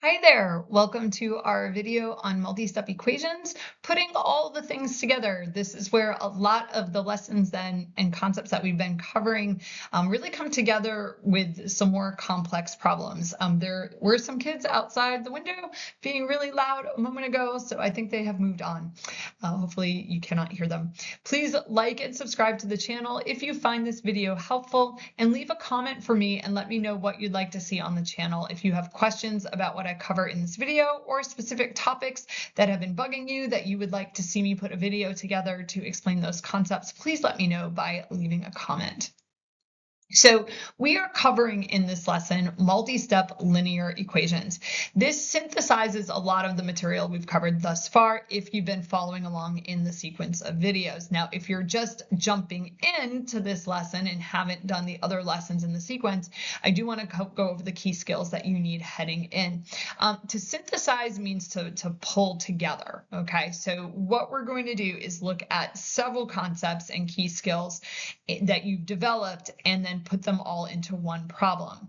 Hi there, welcome to our video on multi-step equations, putting all the things together. This is where a lot of the lessons then and concepts that we've been covering really come together with some more complex problems. There were some kids outside the window being really loud a moment ago, so I think they have moved on. Hopefully you cannot hear them. Please like and subscribe to the channel if you find this video helpful, and leave a comment for me and let me know what you'd like to see on the channel. If you have questions about what I cover in this video or specific topics that have been bugging you that you would like to see me put a video together to explain those concepts, please let me know by leaving a comment. So we are covering in this lesson multi-step linear equations. This synthesizes a lot of the material we've covered thus far if you've been following along in the sequence of videos. Now, if you're just jumping into this lesson and haven't done the other lessons in the sequence, I do want to go over the key skills that you need heading in. To synthesize means to pull together, okay? So what we're going to do is look at several concepts and key skills that you've developed and then put them all into one problem.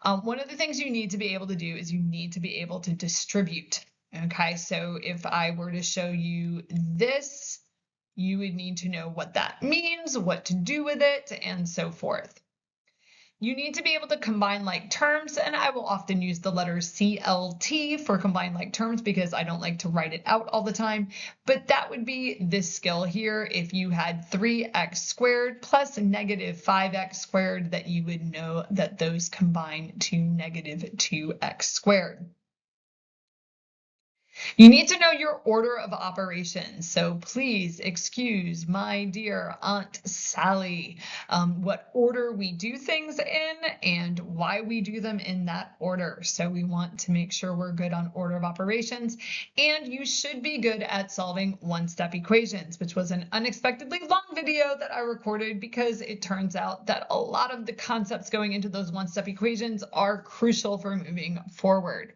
One of the things you need to be able to do is you need to be able to distribute. Okay, so if I were to show you this, you would need to know what that means, what to do with it, and so forth. You need to be able to combine like terms, and I will often use the letter CLT for combine like terms because I don't like to write it out all the time, but that would be this skill here. If you had 3x squared plus negative 5x squared, that you would know that those combine to negative 2x squared. You need to know your order of operations. So please excuse my dear Aunt Sally, what order we do things in and why we do them in that order. So we want to make sure we're good on order of operations, and you should be good at solving one-step equations, which was an unexpectedly long video that I recorded because it turns out that a lot of the concepts going into those one-step equations are crucial for moving forward.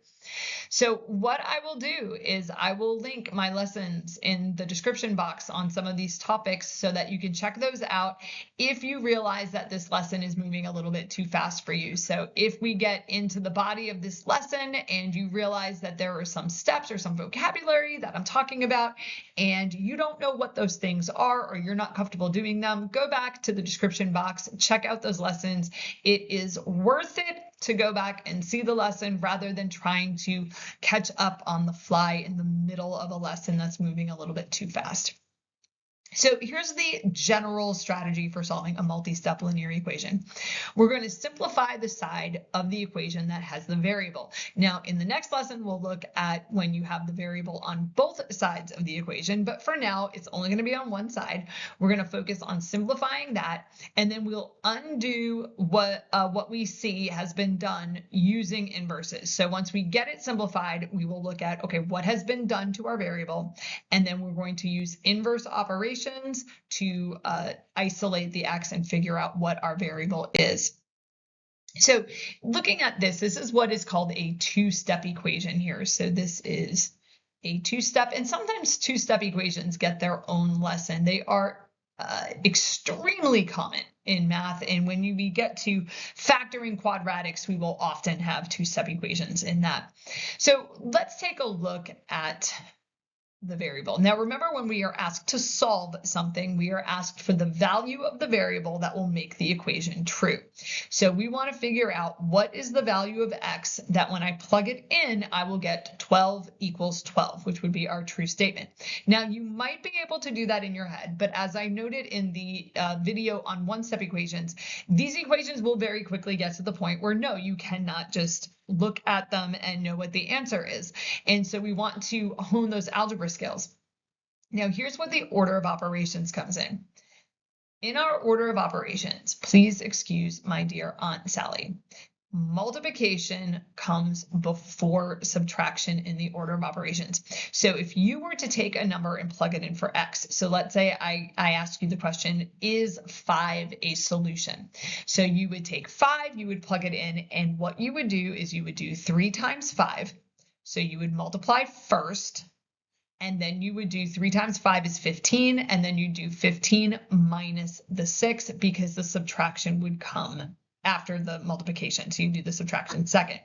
So what I will do is I will link my lessons in the description box on some of these topics so that you can check those out if you realize that this lesson is moving a little bit too fast for you. So if we get into the body of this lesson and you realize that there are some steps or some vocabulary that I'm talking about and you don't know what those things are or you're not comfortable doing them, go back to the description box, check out those lessons. It is worth it to go back and see the lesson rather than trying to catch up on the fly in the middle of a lesson that's moving a little bit too fast. So here's the general strategy for solving a multi-step linear equation. We're going to simplify the side of the equation that has the variable. Now, in the next lesson, we'll look at when you have the variable on both sides of the equation, but for now, it's only going to be on one side. We're going to focus on simplifying that, and then we'll undo what we see has been done using inverses. So once we get it simplified, we will look at, okay, what has been done to our variable, and then we're going to use inverse operations to isolate the x and figure out what our variable is. So looking at this is what is called a two-step equation here. So this is a two-step, and sometimes two-step equations get their own lesson. They are extremely common in math, and when we get to factoring quadratics, we will often have two-step equations in that. So let's take a look at the variable. Now, remember, when we are asked to solve something, we are asked for the value of the variable that will make the equation true. So we want to figure out what is the value of x that when I plug it in, I will get 12 equals 12, which would be our true statement. Now, you might be able to do that in your head, but as I noted in the video on one-step equations, these equations will very quickly get to the point where no, you cannot just look at them and know what the answer is. And so we want to hone those algebra skills. Now, here's where the order of operations comes in. In our order of operations, please excuse my dear Aunt Sally, multiplication comes before subtraction in the order of operations. So if you were to take a number and plug it in for x, so let's say I ask you the question, is 5 a solution? So you would take 5, you would plug it in, and what you would do is you would do 3 times 5. So you would multiply first, and then you would do 3 times 5 is 15, and then you do 15 minus the 6 because the subtraction would come after the multiplication. So you do the subtraction second.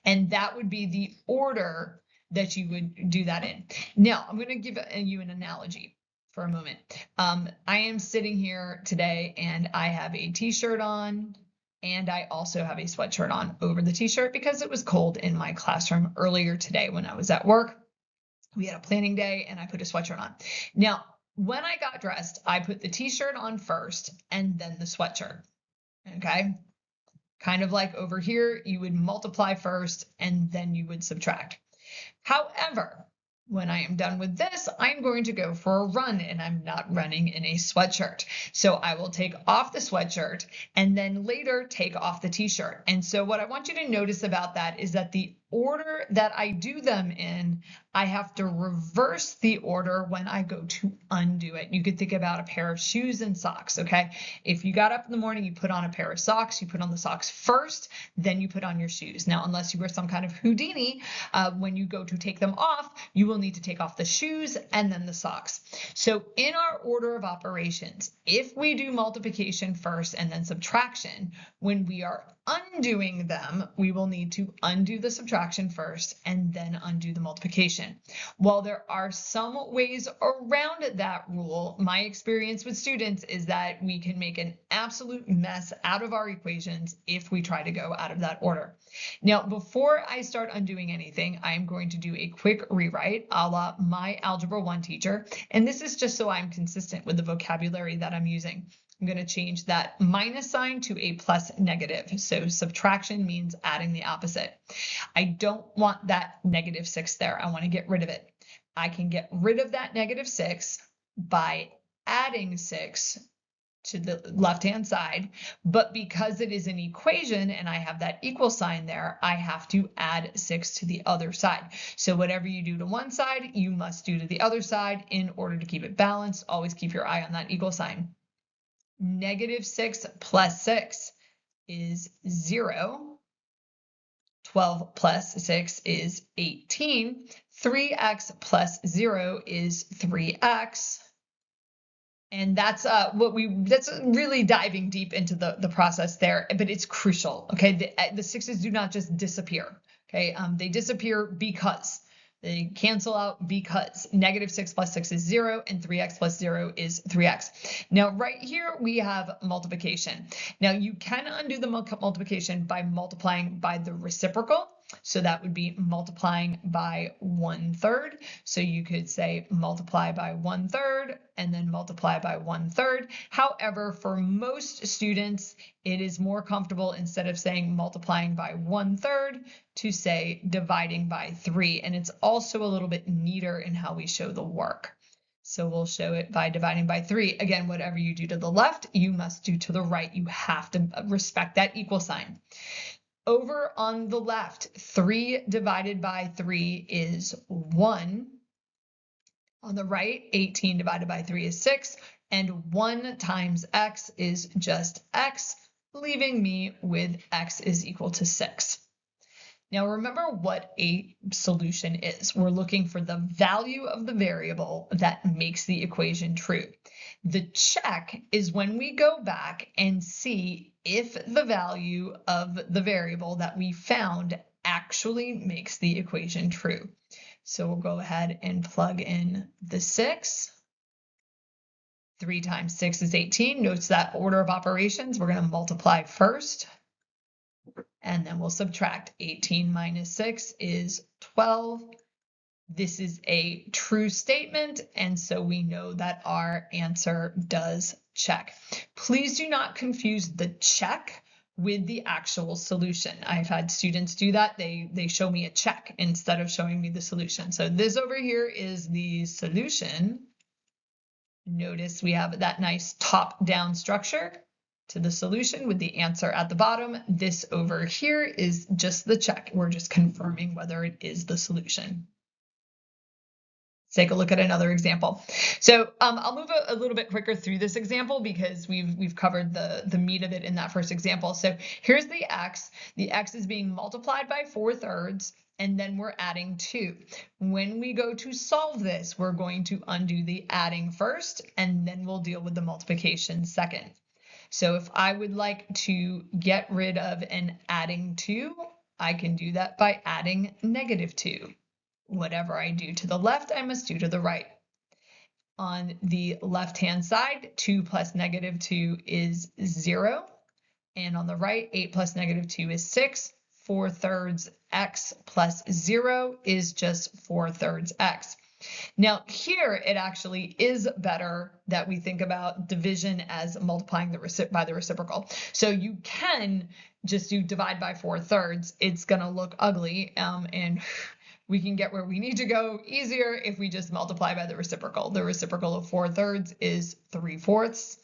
And that would be the order that you would do that in. Now, I'm going to give you an analogy for a moment. I am sitting here today and I have a t-shirt on, and I also have a sweatshirt on over the t-shirt because it was cold in my classroom earlier today when I was at work. We had a planning day and I put a sweatshirt on. Now, when I got dressed, I put the t-shirt on first and then the sweatshirt. Okay. Kind of like over here, you would multiply first and then you would subtract. However, when I am done with this, I'm going to go for a run and I'm not running in a sweatshirt. So I will take off the sweatshirt and then later take off the t-shirt. And so what I want you to notice about that is that the order that I do them in, I have to reverse the order when I go to undo it. You could think about a pair of shoes and socks, okay? If you got up in the morning, you put on a pair of socks, you put on the socks first, then you put on your shoes. Now, unless you were some kind of Houdini, when you go to take them off, you will need to take off the shoes and then the socks. So in our order of operations, if we do multiplication first and then subtraction, when we are undoing them, we will need to undo the subtraction first and then undo the multiplication. While there are some ways around that rule, my experience with students is that we can make an absolute mess out of our equations if we try to go out of that order. Now, before I start undoing anything, I'm going to do a quick rewrite a la my Algebra 1 teacher, and this is just so I'm consistent with the vocabulary that I'm using. I'm going to change that minus sign to a plus negative. So subtraction means adding the opposite. I don't want that -6 there. I want to get rid of it. I can get rid of that -6 by adding 6 to the left-hand side, but because it is an equation and I have that equal sign there, I have to add 6 to the other side. So whatever you do to one side, you must do to the other side in order to keep it balanced. Always keep your eye on that equal sign. -6 plus 6 is 0. 12 plus 6 is 18. 3x plus 0 is 3x. And that's that's really diving deep into the process there, but it's crucial. Okay, the sixes do not just disappear. Okay, they disappear because they cancel out, because -6 plus 6 is 0 and 3x plus 0 is 3x. Now right here we have multiplication. Now you can undo the multiplication by multiplying by the reciprocal. So that would be multiplying by 1/3. So you could say multiply by 1/3 and then multiply by 1/3. However, for most students, it is more comfortable, instead of saying multiplying by 1/3, to say dividing by 3. And it's also a little bit neater in how we show the work. So we'll show it by dividing by 3. Again, whatever you do to the left, you must do to the right. You have to respect that equal sign. Over on the left, 3 divided by 3 is 1. On the right, 18 divided by 3 is 6. And 1 times x is just x, leaving me with x is equal to 6. Now remember what a solution is. We're looking for the value of the variable that makes the equation true. The check is when we go back and see if the value of the variable that we found actually makes the equation true. So we'll go ahead and plug in the 6. 3 times 6 is 18. Notice that order of operations. We're going to multiply first, and then we'll subtract. 18 minus 6 is 12. This is a true statement, and so we know that our answer does check. Please do not confuse the check with the actual solution. I've had students do that. They show me a check instead of showing me the solution. So this over here is the solution. Notice we have that nice top-down structure to the solution with the answer at the bottom. This over here is just the check. We're just confirming whether it is the solution. Take a look at another example. So I'll move a little bit quicker through this example because we've covered the meat of it in that first example. So here's the x. The x is being multiplied by 4/3, and then we're adding 2. When we go to solve this, we're going to undo the adding first, and then we'll deal with the multiplication second. So if I would like to get rid of an adding 2, I can do that by adding -2. Whatever I do to the left, I must do to the right. On the left-hand side, 2 plus -2 is 0. And on the right, 8 plus -2 is 6. 4/3 x plus 0 is just 4/3 x. Now here it actually is better that we think about division as multiplying by the reciprocal. So you can just do divide by 4/3. It's going to look ugly, and we can get where we need to go easier if we just multiply by the reciprocal. The reciprocal of 4/3 is 3/4.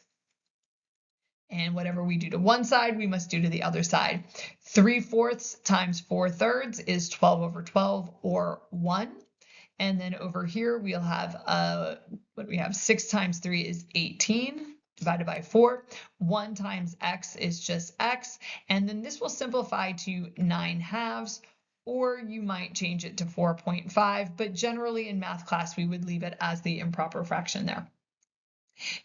And whatever we do to one side, we must do to the other side. 3/4 times 4/3 is 12/12, or 1. And then over here, we'll have, what do we have? 6 times 3 is 18, divided by 4. 1 times x is just x. And then this will simplify to 9/2, or you might change it to 4.5. But generally in math class, we would leave it as the improper fraction there.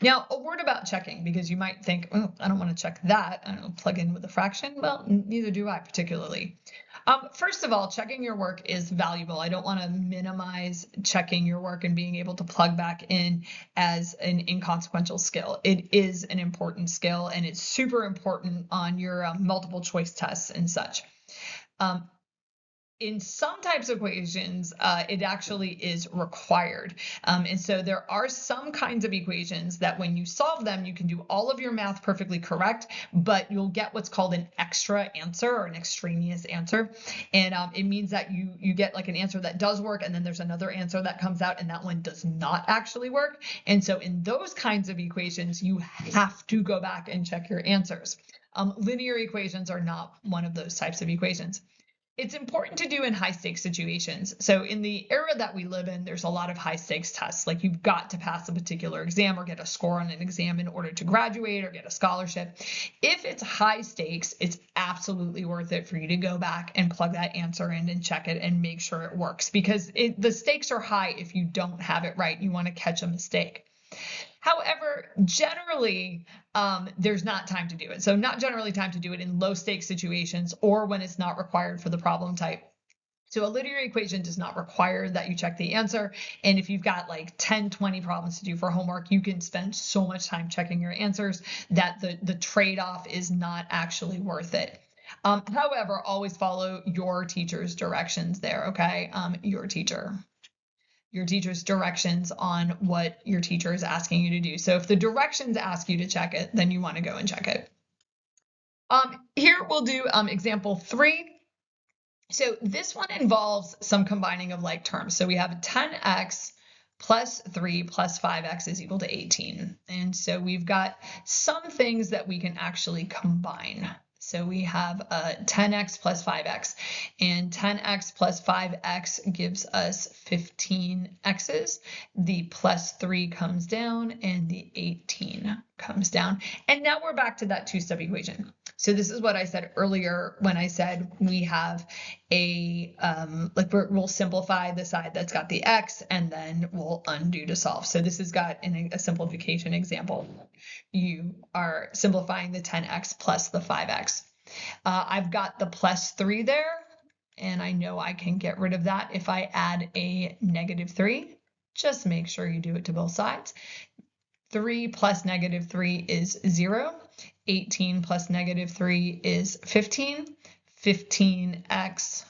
Now, a word about checking, because you might think, oh, I don't want to check that. I don't plug in with a fraction. Well, neither do I particularly. First of all, checking your work is valuable. I don't want to minimize checking your work and being able to plug back in as an inconsequential skill. It is an important skill, and it's super important on your multiple choice tests and such. In some types of equations, it actually is required. And so there are some kinds of equations that when you solve them, you can do all of your math perfectly correct, but you'll get what's called an extra answer or an extraneous answer. And it means that you get like an answer that does work, and then there's another answer that comes out, and that one does not actually work. And so in those kinds of equations, you have to go back and check your answers. Linear equations are not one of those types of equations. It's important to do in high stakes situations. So in the era that we live in, there's a lot of high stakes tests. Like you've got to pass a particular exam or get a score on an exam in order to graduate or get a scholarship. If it's high stakes, it's absolutely worth it for you to go back and plug that answer in and check it and make sure it works, because the stakes are high if you don't have it right. You want to catch a mistake. However, generally, there's not time to do it. So not generally time to do it in low stakes situations or when it's not required for the problem type. So a linear equation does not require that you check the answer. And if you've got like 10, 20 problems to do for homework, you can spend so much time checking your answers that the trade-off is not actually worth it. However, always follow your teacher's directions there, okay? Your teacher's directions on what your teacher is asking you to do. So if the directions ask you to check it, then you want to go and check it. Here we'll do example 3. So this one involves some combining of like terms. So we have 10x plus 3 plus 5x is equal to 18. And so we've got some things that we can actually combine. So we have 10x plus 5x, and 10x plus 5x gives us 15x's. The plus 3 comes down, and the 18 comes down. And now we're back to that two-step equation. So this is what I said earlier when I said we have a, we'll simplify the side that's got the x, and then we'll undo to solve. So this has got a simplification example. You are simplifying the 10x plus the 5x. I've got the plus 3 there, and I know I can get rid of that if I add a -3. Just make sure you do it to both sides. 3 plus -3 is 0. 18 plus -3 is 15. 15x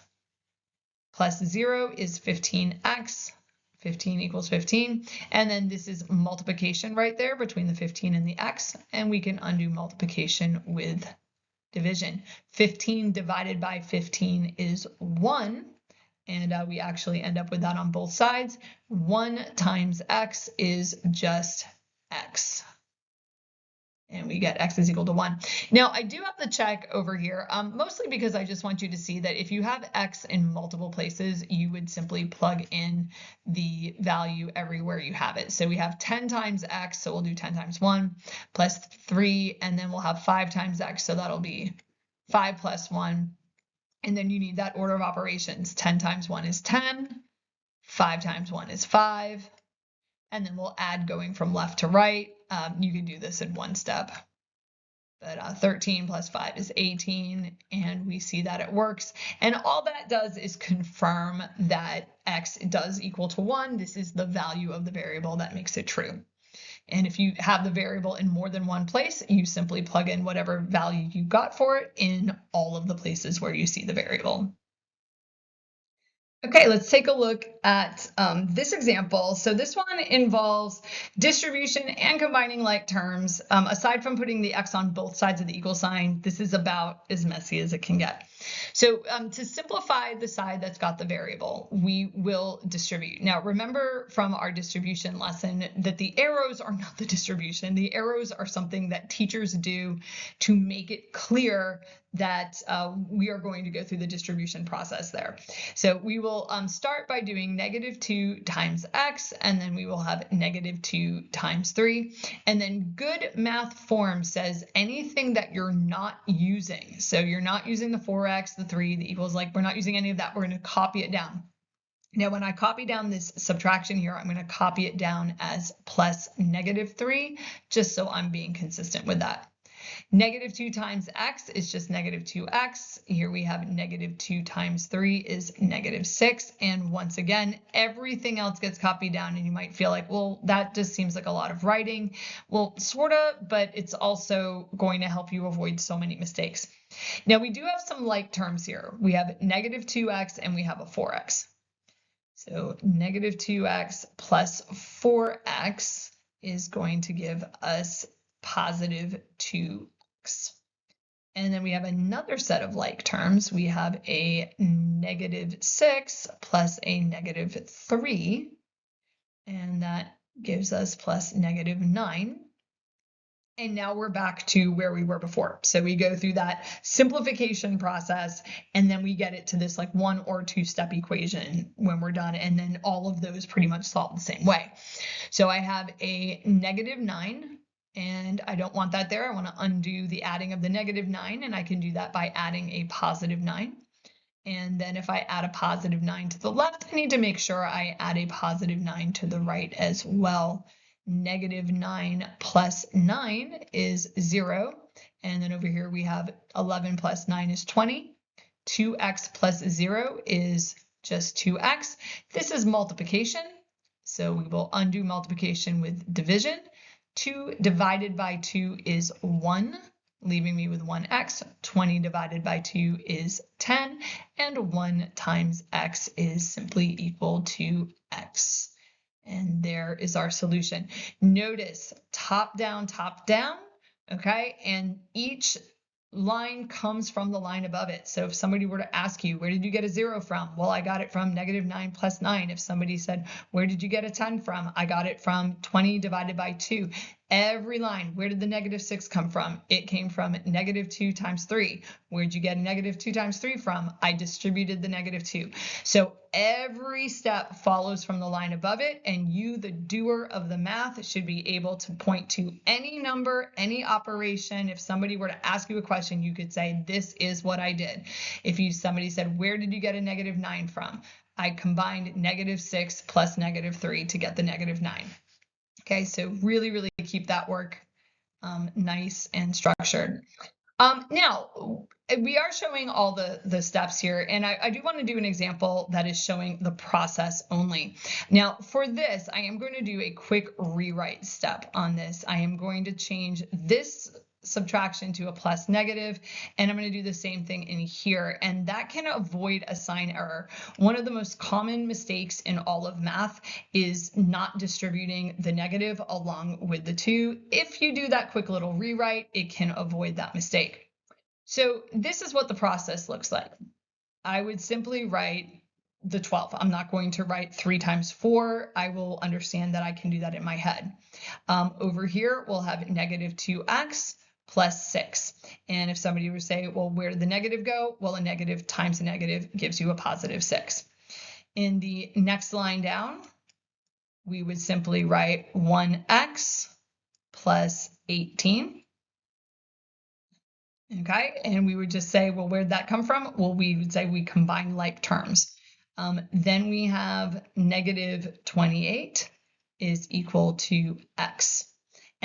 plus 0 is 15x. 15 equals 15. And then this is multiplication right there between the 15 and the x. And we can undo multiplication with division. 15 divided by 15 is 1. And we actually end up with that on both sides. 1 times x is just x. And we get x is equal to 1. Now, I do have the check over here, mostly because I just want you to see that if you have x in multiple places, you would simply plug in the value everywhere you have it. So we have 10 times x, so we'll do 10 times 1, plus 3, and then we'll have 5 times x, so that'll be 5 plus 1. And then you need that order of operations. 10 times 1 is 10, 5 times 1 is 5, and then we'll add going from left to right. You can do this in one step. But 13 plus 5 is 18, and we see that it works. And all that does is confirm that x does equal to 1. This is the value of the variable that makes it true. And if you have the variable in more than one place, you simply plug in whatever value you got for it in all of the places where you see the variable. Okay, let's take a look at this example. So this one involves distribution and combining like terms. Aside from putting the x on both sides of the equal sign, this is about as messy as it can get. So to simplify the side that's got the variable, we will distribute. Now, remember from our distribution lesson that the arrows are not the distribution. The arrows are something that teachers do to make it clear that we are going to go through the distribution process there. So we will start by doing -2 times x, and then we will have -2 times 3. And then good math form says anything that you're not using. So you're not using the 4x, the 3, the equals, like we're not using any of that. We're going to copy it down. Now, when I copy down this subtraction here, I'm going to copy it down as plus -3, just so I'm being consistent with that. -2 times x is just -2x. Here we have -2 times 3 is -6. And once again, everything else gets copied down, and you might feel like, well, that just seems like a lot of writing. Well, sort of, but it's also going to help you avoid so many mistakes. Now, we do have some like terms here. We have -2x and we have a 4x. So -2x plus 4x is going to give us positive 2x. And then we have another set of like terms. We have a -6 plus a -3, and that gives us plus -9. And now we're back to where we were before. So we go through that simplification process, and then we get it to this like 1 or 2 step equation when we're done. And then all of those pretty much solve the same way. So I have a -9, and I don't want that there. I want to undo the adding of the -9, and I can do that by adding a +9. And then if I add a +9 to the left, I need to make sure I add a +9 to the right as well. -9 plus 9 is 0. And then over here we have 11 plus 9 is 20. 2x plus 0 is just 2x. This is multiplication. So we will undo multiplication with division. 2 divided by 2 is 1, leaving me with 1x. 20 divided by 2 is 10. And 1 times x is simply equal to x. And there is our solution. Notice top down, okay? And each line comes from the line above it. So if somebody were to ask you, where did you get a 0 from? Well, I got it from -9 plus 9. If somebody said, where did you get a 10 from? I got it from 20 divided by 2. Every line, where did the -6 come from? It came from -2 times 3. Where'd you get a -2 times 3 from? I distributed the -2. So every step follows from the line above it, and you, the doer of the math, should be able to point to any number, any operation. If somebody were to ask you a question, you could say, this is what I did. If somebody said, where did you get a -9 from? I combined -6 plus -3 to get the -9. Okay, so really keep that work nice and structured. Now, we are showing all the steps here, and I do want to do an example that is showing the process only. Now, for this, I am going to do a quick rewrite step on this. I am going to change this subtraction to a plus negative, and I'm going to do the same thing in here, and that can avoid a sign error. One of the most common mistakes in all of math is not distributing the negative along with the 2. If you do that quick little rewrite, it can avoid that mistake. So this is what the process looks like. I would simply write the 12. I'm not going to write 3 times 4. I will understand that I can do that in my head. Over here, we'll have -2x plus 6. And if somebody were to say, well, where did the negative go? Well, a negative times a negative gives you a positive 6. In the next line down, we would simply write 1x plus 18. Okay, and we would just say, well, where'd that come from? Well, we would say we combine like terms. Then we have -28 is equal to x.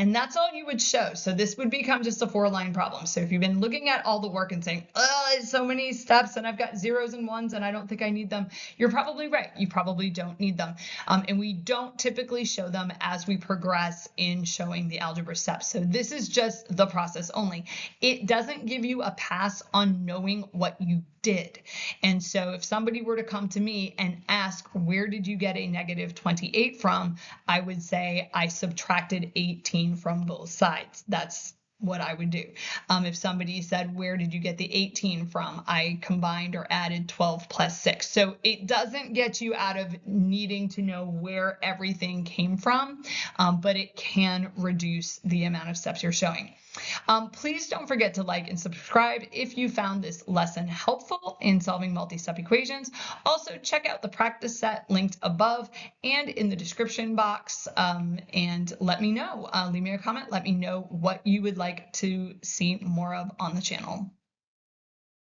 And that's all you would show. So this would become just a 4-line problem. So if you've been looking at all the work and saying, oh, it's so many steps and I've got zeros and ones and I don't think I need them, you're probably right. You probably don't need them. And we don't typically show them as we progress in showing the algebra steps. So this is just the process only. It doesn't give you a pass on knowing what you did. And so if somebody were to come to me and ask, where did you get a negative 28 from? I would say I subtracted 18 from both sides. That's what I would do. If somebody said, where did you get the 18 from? I combined or added 12 plus 6. So it doesn't get you out of needing to know where everything came from, but it can reduce the amount of steps you're showing. Please don't forget to like and subscribe if you found this lesson helpful in solving multi-step equations. Also, check out the practice set linked above and in the description box, and let me know. Leave me a comment. Let me know what you would like to see more of on the channel.